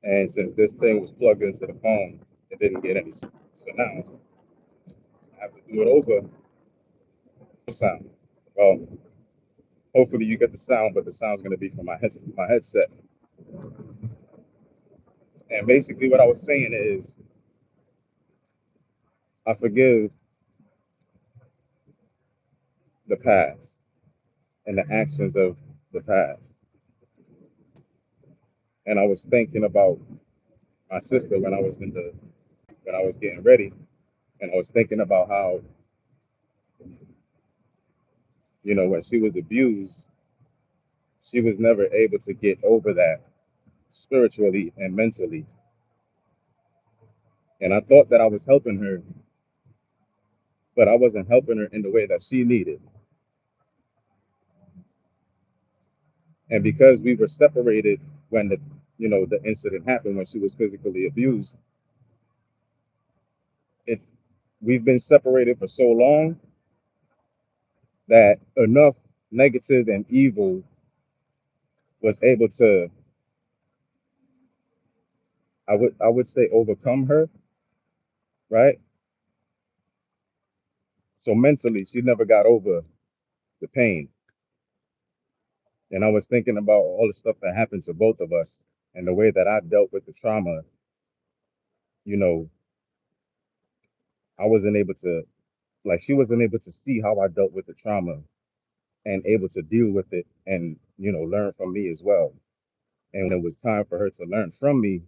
And since this thing was plugged into the phone, it didn't get any sound. So now I have to do it over sound. Well, hopefully you get the sound, but the sound's going to be from my headset. And basically, what I was saying is, I forgive the past and the actions of the past. And I was thinking about my sister when I was getting ready, and I was thinking about how, when she was abused, she was never able to get over that spiritually and mentally. And I thought that I was helping her, but I wasn't helping her in the way that she needed. And because we were separated when the incident happened, when she was physically abused, it we've been separated for so long that enough negative and evil was able to, I would say, overcome her, right? So mentally she never got over the pain. And I was thinking about all the stuff that happened to both of us and the way that I dealt with the trauma. you know I wasn't able to, like, she wasn't able to see how I dealt with the trauma and able to deal with it and learn from me as well. And when it was time for her to learn from me,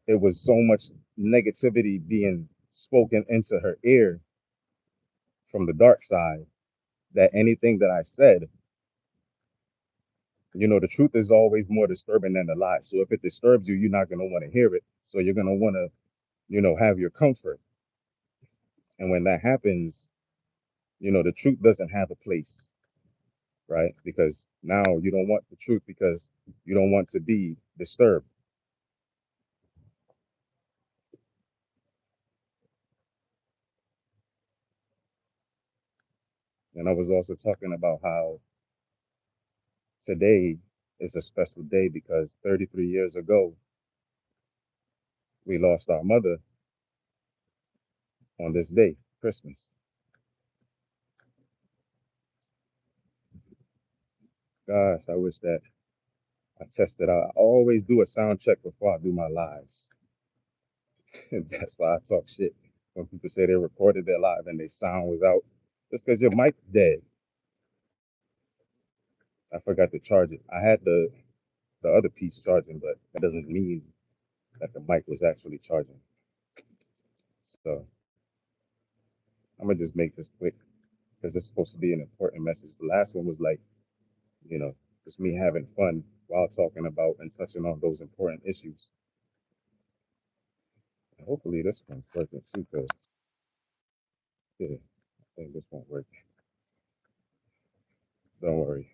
it was so much negativity being spoken into her ear from the dark side that anything that I said, the truth is always more disturbing than the lie. So if it disturbs you, you're not going to want to hear it. So you're going to want to, have your comfort. And when that happens, the truth doesn't have a place, right? Because now you don't want the truth because you don't want to be disturbed. And I was also talking about how today is a special day because 33 years ago, we lost our mother on this day, Christmas. Gosh, I wish that I tested out. I always do a sound check before I do my lives. That's why I talk shit when people say they recorded their live and their sound was out. Just because your mic's dead. I forgot to charge it. I had the other piece charging, but that doesn't mean that the mic was actually charging. So I'm gonna just make this quick because it's supposed to be an important message. The last one was like, you know, just me having fun while talking about and touching on those important issues. And hopefully this one's working too, because yeah, I think this won't work. Don't worry.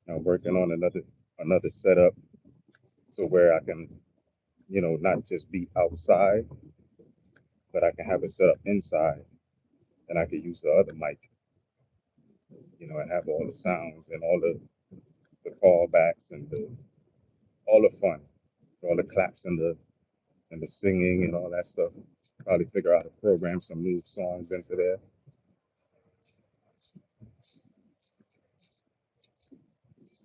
I'm working on another setup to where I can, not just be outside, but I can have it set up inside and I can use the other mic, and have all the sounds and all the callbacks and all the fun, all the claps and the singing and all that stuff. Probably figure out how to program some new songs into there.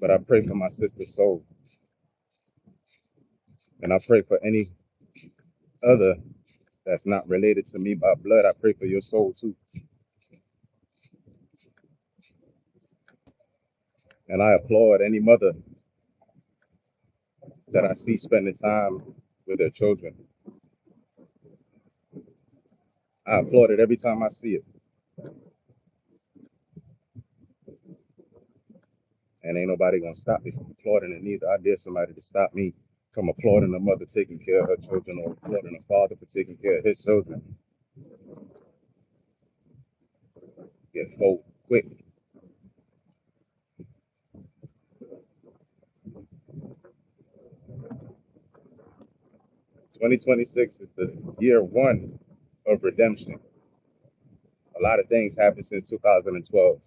But I pray for my sister's soul, and I pray for any other that's not related to me by blood. I pray for your soul too. And I applaud any mother that I see spending time with their children. I applaud it every time I see it. And ain't nobody gonna stop me from applauding it neither. I dare somebody to stop me from applauding a mother taking care of her children or applauding a father for taking care of his children. Get full quick. 2026 is the year one of redemption. A lot of things happened since 2012.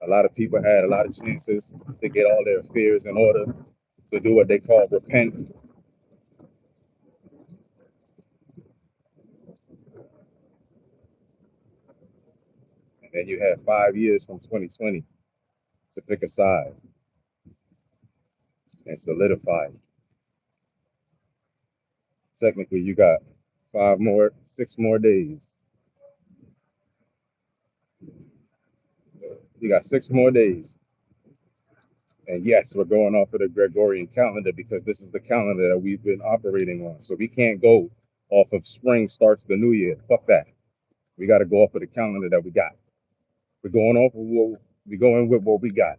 A lot of people had a lot of chances to get all their affairs in order, to do what they call repent. And then you have 5 years from 2020 to pick a side and solidify. Technically, you got 6 more days. You got 6 more days. And yes, we're going off of the Gregorian calendar because this is the calendar that we've been operating on. So we can't go off of spring starts the new year. Fuck that. We got to go off of the calendar that we got. We're going off of what we're going with what we got.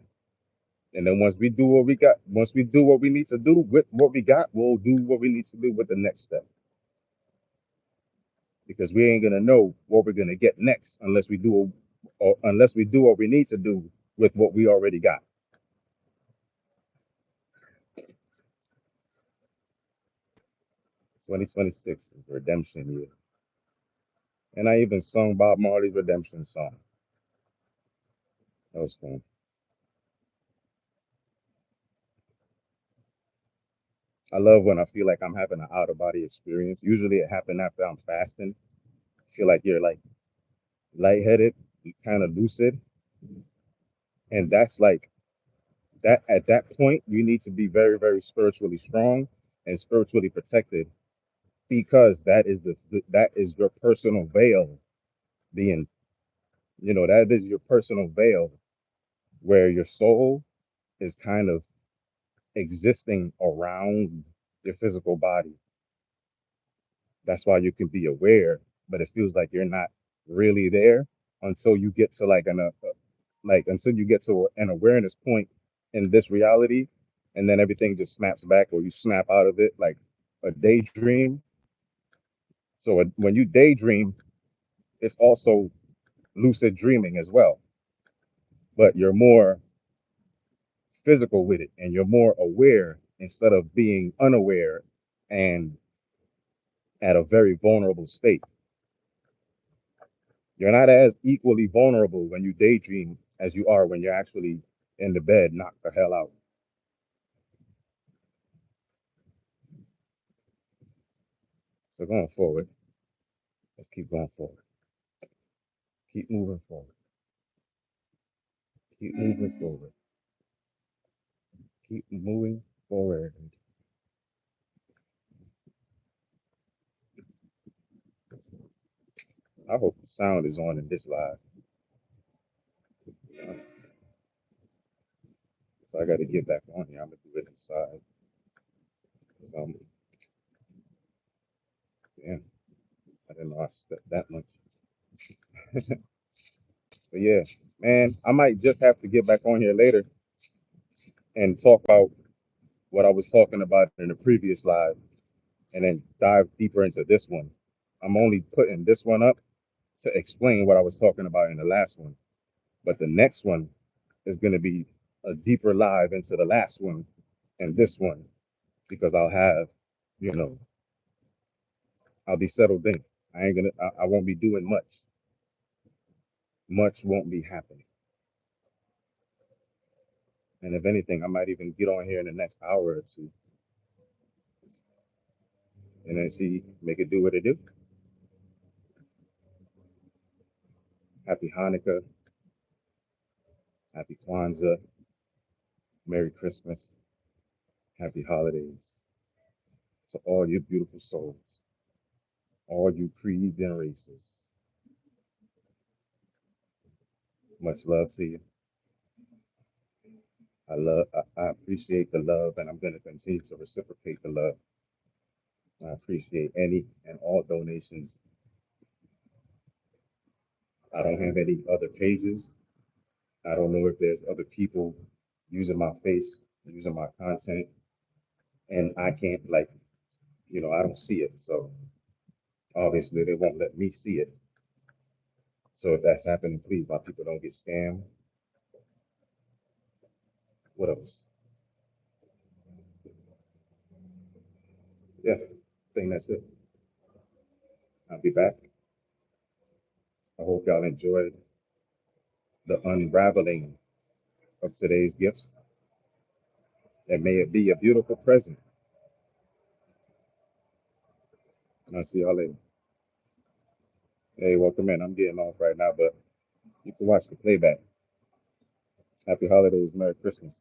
And then once we do what we got, once we do what we need to do with what we got, we'll do what we need to do with the next step. Because we ain't gonna know what we're gonna get next unless we do what we need to do with what we already got. 2026 is the redemption year. And I even sung Bob Marley's redemption song. That was fun. I love when I feel like I'm having an out of body experience. Usually it happens after I'm fasting. I feel like you're like lightheaded, kind of lucid. And that's like that at that point, you need to be very, very spiritually strong and spiritually protected because that is your personal veil being, that is your personal veil where your soul is kind of existing around your physical body. That's why you can be aware, but it feels like you're not really there until you get to until you get to an awareness point in this reality, and then everything just snaps back or you snap out of it like a daydream. So when you daydream, it's also lucid dreaming as well, but you're more physical with it and you're more aware instead of being unaware and at a very vulnerable state. You're not as equally vulnerable when you daydream as you are when you're actually in the bed, knocked the hell out. So going forward, let's keep going forward. Keep moving forward. Keep moving forward. Keep moving forward. I hope the sound is on in this live. So I got to get back on here. I'm gonna do it inside. Um, Damn, I didn't know I stepped that much. But yeah, man, I might just have to get back on here later and talk about what I was talking about in the previous live, and then dive deeper into this one. I'm only putting this one up to explain what I was talking about in the last one. But the next one is going to be a deeper live into the last one and this one because you know, I'll be settled in. I won't be doing much. Much won't be happening. And if anything, I might even get on here in the next hour or two and then make it do what it do. Happy Hanukkah, happy Kwanzaa, Merry Christmas, happy holidays to all you beautiful souls, all you creeds and races. Much love to you. I appreciate the love, and I'm going to continue to reciprocate the love. I appreciate any and all donations. I don't have any other pages. I don't know if there's other people using my face, using my content, and I can't I don't see it. So obviously they won't let me see it. So if that's happening, please, my people don't get scammed. What else? Yeah, I think that's it. I'll be back. I hope y'all enjoyed the unraveling of today's gifts. and may it be a beautiful present. And I'll see y'all later. Hey, welcome in. I'm getting off right now, but you can watch the playback. Happy holidays, Merry Christmas.